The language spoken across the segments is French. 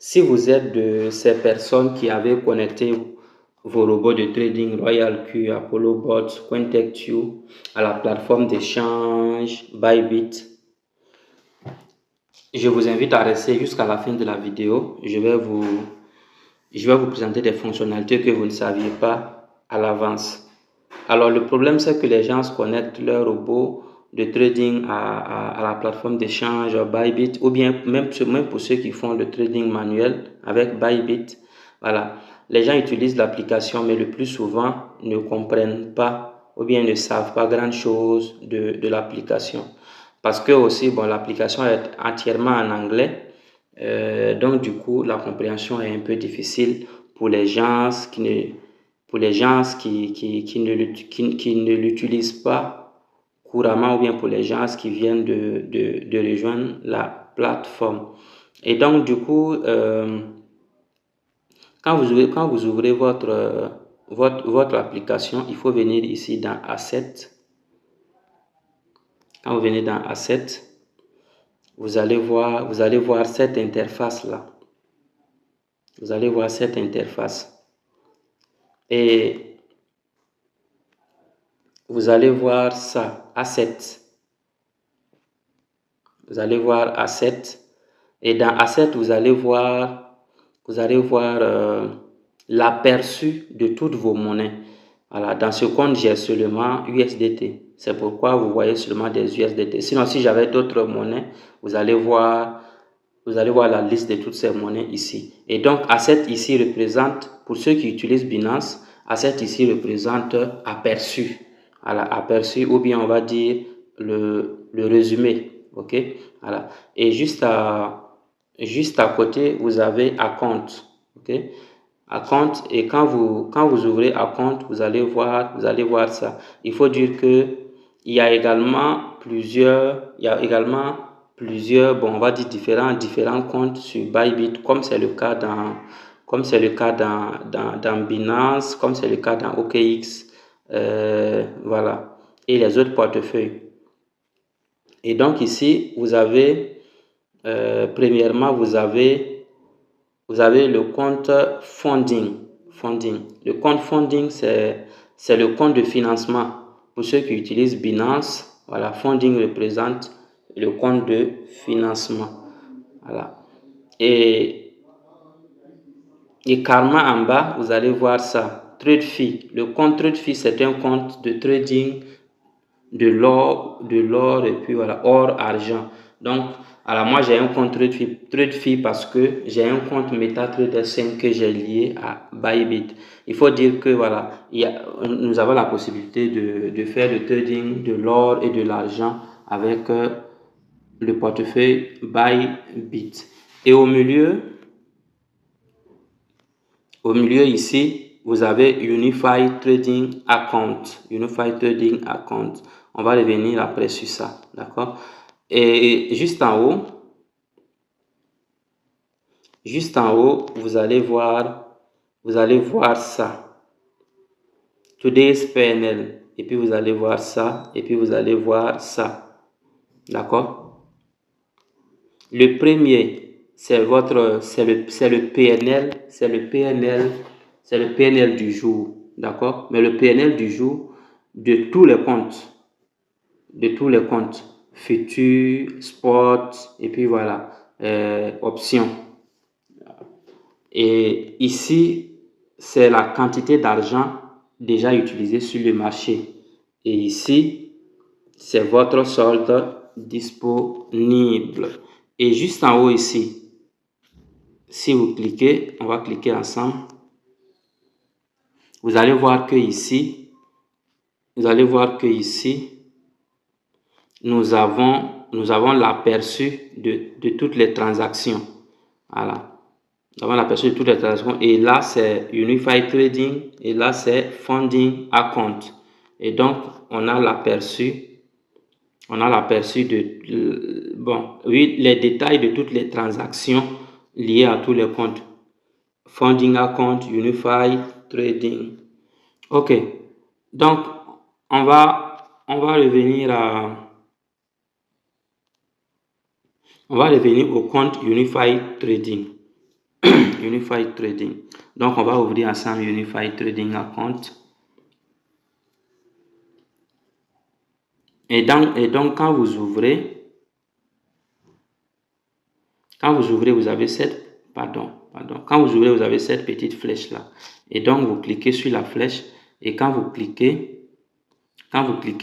Si vous êtes de ces personnes qui avaient connecté vos robots de trading RoyalQ, ApolloBot, CoinTechTube à la plateforme d'échange Bybit, je vous invite à rester jusqu'à la fin de la vidéo. Je vais vous présenter des fonctionnalités que vous ne saviez pas à l'avance. Alors, le problème, c'est que les gens se connectent leur robot de trading à la plateforme d'échange Bybit, ou bien même pour ceux qui font le trading manuel avec Bybit. Voilà. Les gens utilisent l'application, mais le plus souvent ne comprennent pas ou bien ne savent pas grand-chose de l'application. Parce que aussi, bon, l'application est entièrement en anglais. Donc, du coup, la compréhension est un peu difficile pour les gens qui ne l'utilisent pas couramment, ou bien pour les gens qui viennent de rejoindre la plateforme. Et donc, du coup, quand vous ouvrez votre application, il faut venir ici dans Assets. Quand vous venez dans Assets, vous allez voir cette interface-là. Vous allez voir cette interface. Et vous allez voir ça, Assets. Vous allez voir Assets. Et dans Assets, vous allez voir l'aperçu de toutes vos monnaies. Voilà, dans ce compte, j'ai seulement USDT. C'est pourquoi vous voyez seulement des USDT. Sinon, si j'avais d'autres monnaies, vous allez voir la liste de toutes ces monnaies ici. Et donc, Asset ici représente, pour ceux qui utilisent Binance, Asset ici représente aperçu. Voilà, aperçu, ou bien on va dire le résumé. OK? Voilà. Et juste à côté, vous avez Account. OK? Account, et quand vous ouvrez Account, vous allez voir ça. Il faut dire que il y a également plusieurs, bon, on va dire différents comptes sur Bybit, comme c'est le cas dans Binance, comme c'est le cas dans OKX, voilà, et les autres portefeuilles. Et donc ici, vous avez, premièrement, vous avez le compte funding. Le compte funding, c'est le compte de financement. Pour ceux qui utilisent Binance, voilà, funding représente le compte de financement. Voilà. Et Karma en bas, vous allez voir ça. TradeFi. Le compte TradeFi, c'est un compte de trading de l'or et puis voilà, or, argent. Donc, alors moi j'ai un compte TradeFi parce que j'ai un compte MetaTrader 5 que j'ai lié à Bybit. Il faut dire que voilà, nous avons la possibilité de faire le trading de l'or et de l'argent avec le portefeuille Bybit. Et au milieu ici, vous avez Unified Trading Account. Unified Trading Account. On va revenir après sur ça. D'accord? Et juste en haut, vous allez voir ça. Today's PNL. Et puis vous allez voir ça. Et puis vous allez voir ça. D'accord? Le premier, c'est le PNL. C'est le PNL du jour. D'accord? Mais le PNL du jour de tous les comptes. Futur, spot, et puis voilà, options. Et ici, c'est la quantité d'argent déjà utilisée sur le marché. Et ici, c'est votre solde disponible. Et juste en haut ici, si vous cliquez, on va cliquer ensemble. Vous allez voir que ici, nous avons l'aperçu de toutes les transactions. Voilà. Nous avons l'aperçu de toutes les transactions. Et là, c'est Unified Trading. Et là, c'est Funding Account. Et donc, on a l'aperçu de, bon, oui, les détails de toutes les transactions liées à tous les comptes. Funding Account, Unified Trading. OK. Donc, on va revenir au compte Unified Trading. Unified Trading. Donc, on va ouvrir ensemble Unified Trading Account. Et donc, quand vous ouvrez, vous avez quand vous ouvrez, vous avez cette petite flèche là. Et donc, vous cliquez sur la flèche. Et quand vous cliquez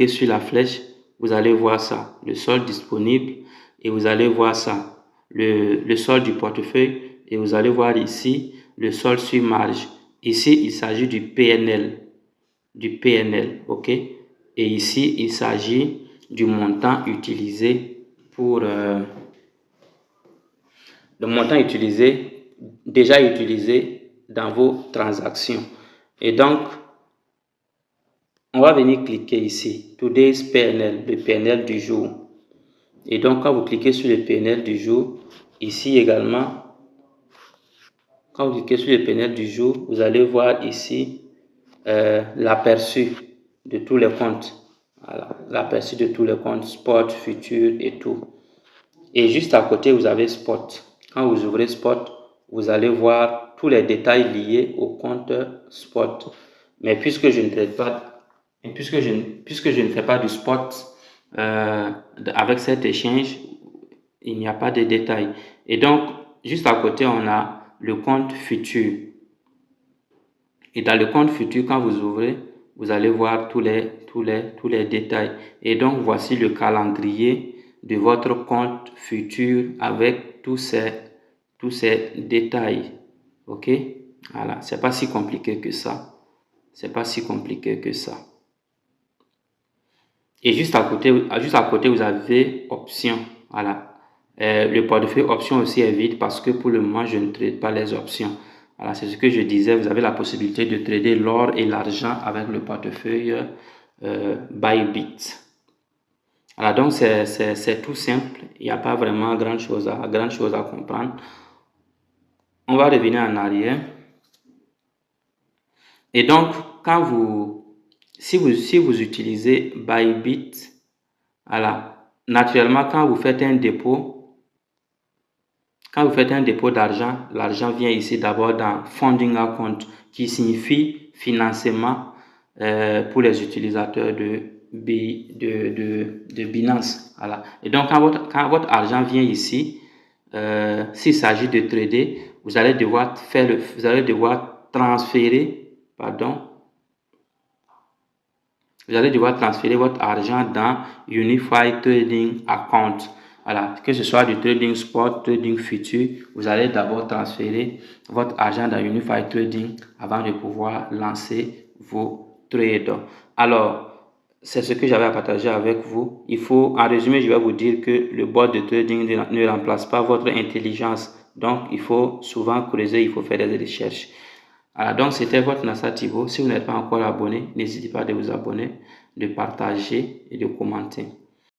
sur la flèche, vous allez voir ça, le solde disponible. Et vous allez voir ça, le solde du portefeuille. Et vous allez voir ici, le solde sur marge. Ici, il s'agit du PNL. Ok? Et ici, il s'agit du montant utilisé pour... le montant déjà utilisé dans vos transactions. Et donc, on va venir cliquer ici, Today's PNL, le PNL du jour. Et donc, quand vous cliquez sur le PNL du jour, ici également, quand vous cliquez sur le PNL du jour, vous allez voir ici l'aperçu de tous les comptes. Voilà, l'aperçu de tous les comptes, spot, futur et tout. Et juste à côté, vous avez spot. Quand vous ouvrez spot, vous allez voir tous les détails liés au compte spot. Mais puisque je ne traite pas, puisque je ne fais pas du spot avec cet échange, il n'y a pas de détails. Et donc, juste à côté, on a le compte futur. Et dans le compte futur, quand vous ouvrez, vous allez voir tous les détails. Et donc, voici le calendrier de votre compte futur avec tous ces détails. OK? Voilà, c'est pas si compliqué que ça. C'est pas si compliqué que ça. Et juste à côté, vous avez options. Voilà. Le portefeuille options aussi est vide parce que pour le moment, je ne trade pas les options. Voilà, c'est ce que je disais. Vous avez la possibilité de trader l'or et l'argent avec le portefeuille Bybit. Voilà, donc c'est tout simple. Il n'y a pas vraiment grand chose à comprendre. On va revenir en arrière. Et donc, si vous utilisez Bybit, voilà, naturellement, quand vous faites un dépôt d'argent, l'argent vient ici d'abord dans Funding Account, qui signifie financement pour les utilisateurs de Binance. Voilà. Et donc, quand votre argent vient ici, s'il s'agit de trader, vous allez devoir transférer votre argent dans Unified Trading Account. Voilà, que ce soit du trading spot, trading futur, vous allez d'abord transférer votre argent dans Unified Trading avant de pouvoir lancer vos trades. Alors, c'est ce que j'avais à partager avec vous. En résumé, je vais vous dire que le bot de trading ne remplace pas votre intelligence. Donc, il faut souvent creuser, il faut faire des recherches. Alors, donc, c'était votre Nassa Thibaut. Si vous n'êtes pas encore abonné, n'hésitez pas de vous abonner, de partager et de commenter.